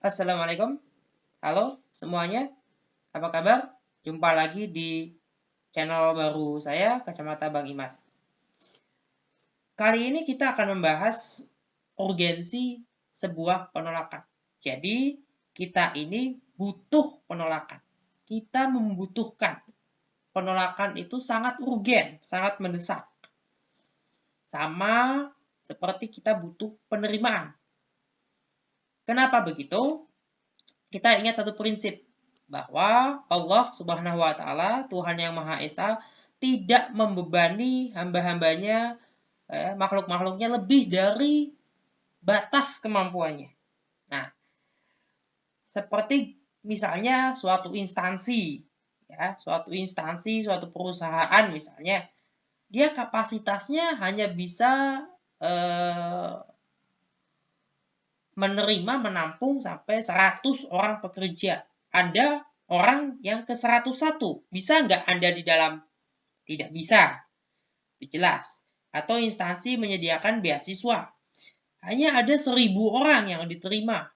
Assalamualaikum, halo semuanya, apa kabar? Jumpa lagi di channel baru saya, Kacamata Bang Imat. Kali ini kita akan membahas urgensi sebuah penolakan. Jadi, kita ini butuh penolakan. Kita membutuhkan. Penolakan itu sangat urgen, sangat mendesak. Sama seperti kita butuh penerimaan. Kenapa begitu? Kita ingat satu prinsip, bahwa Allah Subhanahu wa Ta'ala, Tuhan yang Maha Esa, tidak membebani hamba-hambanya, makhluk-makhluknya lebih dari batas kemampuannya. Nah, seperti misalnya suatu instansi, suatu perusahaan misalnya, dia kapasitasnya hanya bisa menampung sampai 100 orang pekerja. Anda orang yang ke 101. Bisa nggak Anda di dalam? Tidak bisa. Itu jelas. Atau instansi menyediakan beasiswa. Hanya ada 1000 orang yang diterima.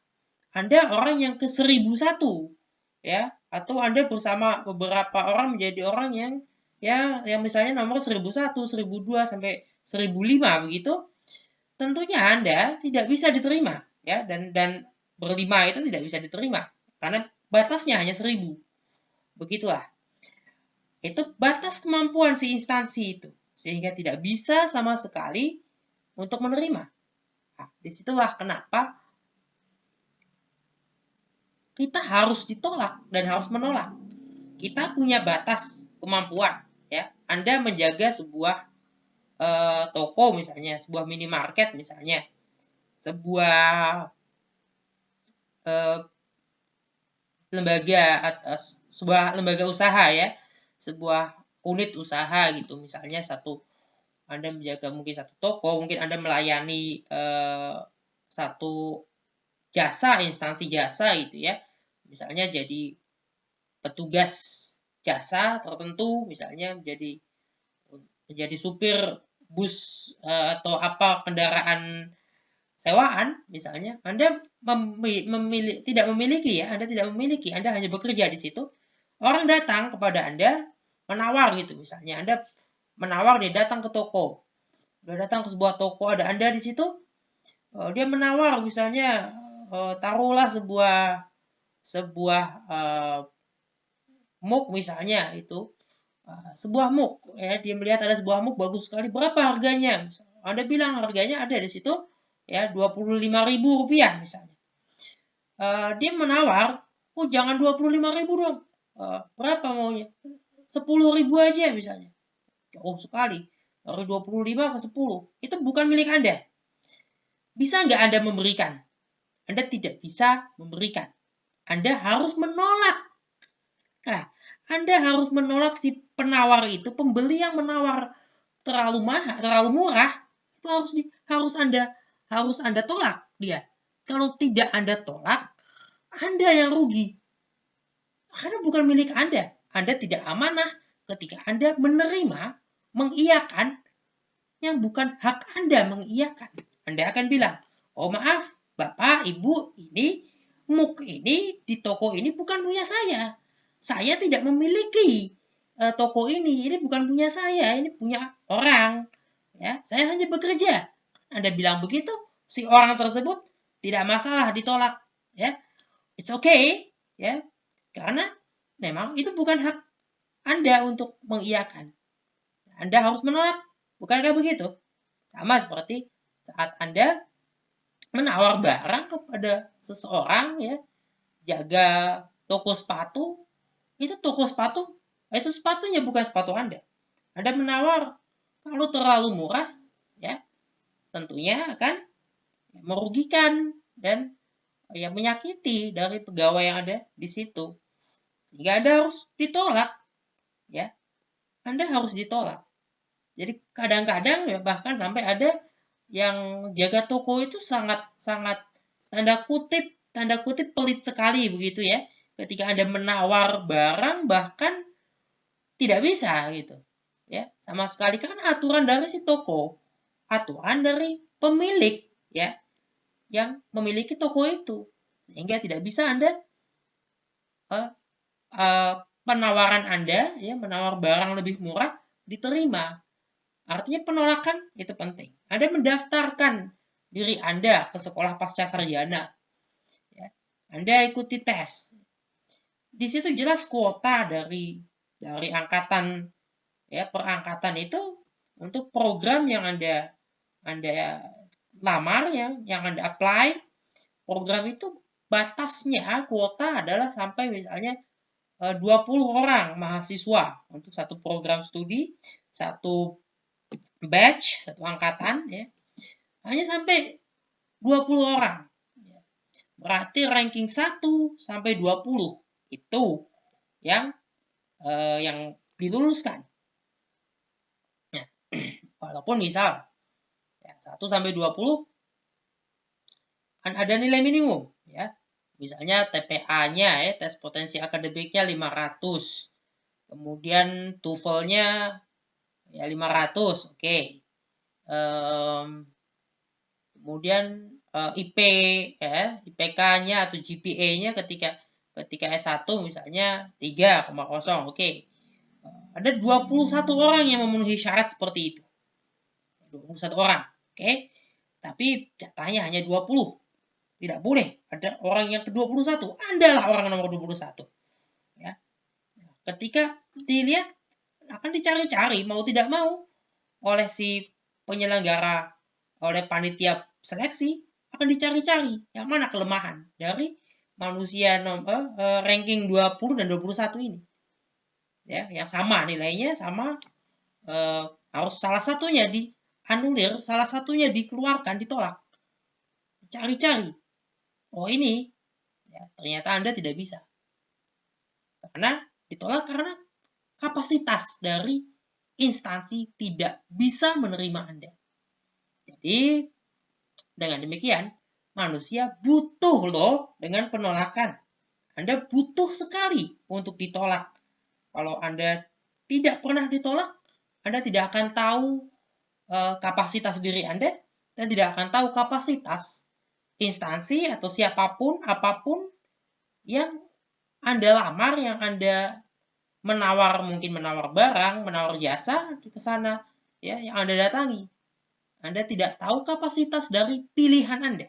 Anda orang yang ke 1001. Ya, atau Anda bersama beberapa orang menjadi orang yang misalnya nomor 1001, 1002 sampai 1005 begitu. Tentunya Anda tidak bisa diterima. Ya, dan berlima itu tidak bisa diterima karena batasnya hanya 1000. Begitulah. Itu batas kemampuan si instansi itu, sehingga tidak bisa sama sekali untuk menerima. Nah, disitulah kenapa kita harus ditolak dan harus menolak. Kita punya batas kemampuan. Ya, Anda menjaga sebuah toko misalnya, sebuah minimarket misalnya, sebuah sebuah lembaga usaha ya, sebuah unit usaha gitu, misalnya Anda menjaga mungkin satu toko, mungkin Anda melayani satu instansi jasa gitu ya, misalnya jadi petugas jasa tertentu, misalnya menjadi supir bus atau apa kendaraan sewaan misalnya, Anda tidak memiliki, Anda hanya bekerja di situ. Orang datang kepada Anda menawar gitu, misalnya Anda menawar, dia datang ke toko, dia datang ke sebuah toko, ada Anda di situ, dia menawar misalnya, taruhlah sebuah mug misalnya itu, sebuah mug ya, dia melihat ada sebuah mug bagus sekali, berapa harganya? Anda bilang harganya ada di situ ya, Rp25.000 misalnya. Dia menawar, jangan 25.000 dong. Berapa maunya? 10.000 aja misalnya. Jauh sekali. Dari 25 ke 10. Itu bukan milik Anda. Bisa nggak Anda memberikan? Anda tidak bisa memberikan. Anda harus menolak. Nah, Anda harus menolak si penawar itu, pembeli yang menawar terlalu mahal, terlalu murah, itu harus Anda tolak dia. Kalau tidak Anda tolak, Anda yang rugi. Karena bukan milik Anda. Anda tidak amanah ketika Anda menerima, mengiyakan yang bukan hak Anda mengiyakan. Anda akan bilang, oh maaf, Bapak, Ibu, ini mug ini di toko ini bukan punya saya. Saya tidak memiliki toko ini bukan punya saya, ini punya orang. Ya, saya hanya bekerja. Anda bilang begitu, si orang tersebut tidak masalah ditolak, ya. It's okay, ya. Karena memang itu bukan hak Anda untuk mengiyakan. Anda harus menolak, bukankah begitu? Sama seperti saat Anda menawar barang kepada seseorang, ya, jaga toko sepatu, itu sepatunya bukan sepatu Anda. Anda menawar, kalau terlalu murah, ya, tentunya akan merugikan dan menyakiti dari pegawai yang ada di situ. Sehingga Anda harus ditolak, ya. Anda harus ditolak. Jadi kadang-kadang ya bahkan sampai ada yang jaga toko itu sangat tanda kutip pelit sekali begitu ya. Ketika Anda menawar barang bahkan tidak bisa gitu. Ya, sama sekali kan aturan dari si toko, aturan dari pemilik ya yang memiliki toko itu. sehingga tidak bisa Anda penawaran Anda ya menawar barang lebih murah diterima. Artinya penolakan itu penting. Anda mendaftarkan diri Anda ke sekolah pasca sarjana. Ya. Anda ikuti tes. Di situ jelas kuota dari angkatan ya perangkatan itu untuk program yang Anda lamar yang Anda apply. Program itu batasnya kuota adalah sampai misalnya 20 orang mahasiswa untuk satu program studi, satu batch, satu angkatan ya. Hanya sampai 20 orang. Berarti ranking 1 sampai 20 itu yang diluluskan. Nah, walaupun misal ya, 1 sampai 20 kan ada nilai minimum ya. Misalnya TPA-nya ya, tes potensi akademiknya 500. Kemudian TOEFL-nya ya 500, oke. Kemudian IP ya, IPK-nya atau GPA-nya ketika S1 misalnya 3,0, oke. Ada 21 orang yang memenuhi syarat seperti itu. 21 orang, oke. Tapi jatahnya hanya 20. Tidak boleh ada orang yang ke-21. Andalah orang nomor 21. Ya. Ketika dilihat akan dicari-cari mau tidak mau oleh si penyelenggara, oleh panitia seleksi akan dicari-cari yang mana kelemahan dari manusia ranking 20 dan 21 ini. Ya, yang sama nilainya sama harus salah satunya dianulir, salah satunya dikeluarkan, ditolak. Cari-cari. Oh ini, ya, ternyata Anda tidak bisa. Karena ditolak karena kapasitas dari instansi tidak bisa menerima Anda. Jadi, dengan demikian, manusia butuh loh dengan penolakan. Anda butuh sekali untuk ditolak. Kalau Anda tidak pernah ditolak, Anda tidak akan tahu kapasitas diri Anda dan tidak akan tahu kapasitas instansi atau siapapun, apapun yang Anda lamar, yang Anda mungkin menawar barang, menawar jasa ke sana, ya, yang Anda datangi. Anda tidak tahu kapasitas dari pilihan Anda.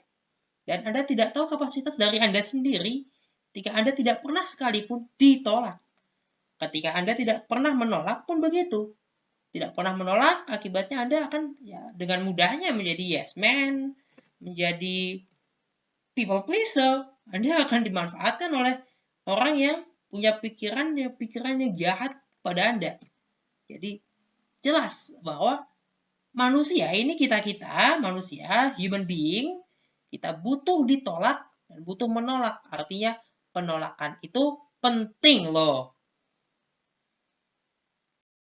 Dan Anda tidak tahu kapasitas dari Anda sendiri ketika Anda tidak pernah sekalipun ditolak. Ketika Anda tidak pernah menolak pun begitu. Tidak pernah menolak, akibatnya Anda akan ya, dengan mudahnya menjadi yes man, menjadi people pleaser. Anda akan dimanfaatkan oleh orang yang punya pikiran yang jahat pada Anda. Jadi jelas bahwa manusia ini kita manusia, human being, kita butuh ditolak dan butuh menolak. Artinya penolakan itu penting loh.